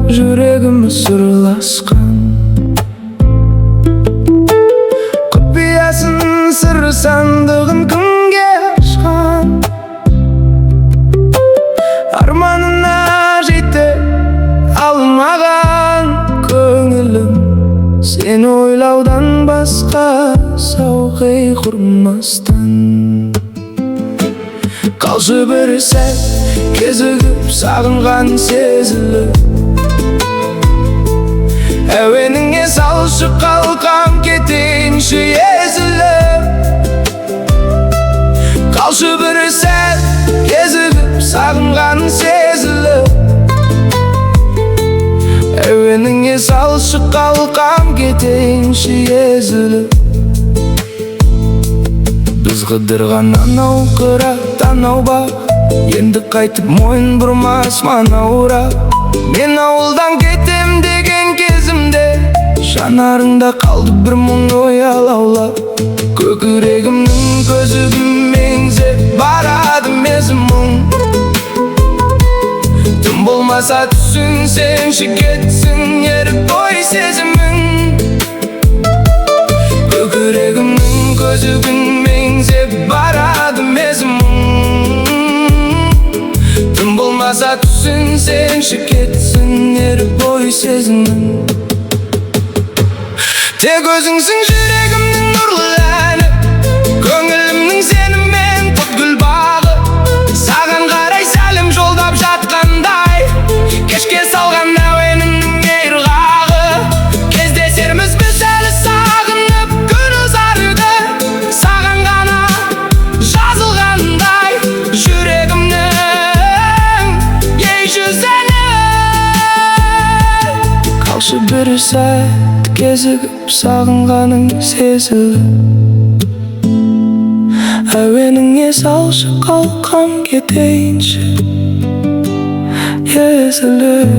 жүрегіміз сырласқан, құпиясын сыры сандығын кімге ашқан. Арманына жете алмаған көңілім, сені ойлаудан басқа сауқи құрмастан. Қалшы бір сәт кезігіп сағынған сезіліп, әуеніңе салшы қалқам кетейінші езіліп. Қалшы бір сәт кезігіп сағынған сезіліп, әуеніңе салшы қалқам кетейінші езіліп. Біз қыдырған анау қырат анау бақ, енді қайтып мойын бұрмас манауырақ. Мен ауылдан кетем деген кезімде, жанарыңда қалды бір мұң ой алаулап. Көкірегімнің көзігім меңзеп барады мезім мұң. Тым болмаса түсінсеңші кетсін еріп ой сезімің. Көкірегімнің көзігін меңзеп барады мезім мұң. Тым болмаса түсінсеңші кетсін еріп ой сезімің. Тек өзіңсің жүрегімнің нұрлы әні, көңілімнің сенімен құт гүл бағы. Саған қарай сәлем жолдап жатқандай, кешке салған әуеніңнің ырғағы. Кездесерміз біз әлі сағынып күн ұзарды, саған ғана жазылғандай жүрегімнің ей жүзені. Қалшы бір сәт кезігіп сағынғаның сезіліп, әуеніңе салшы қалқам кетейінші езіліп.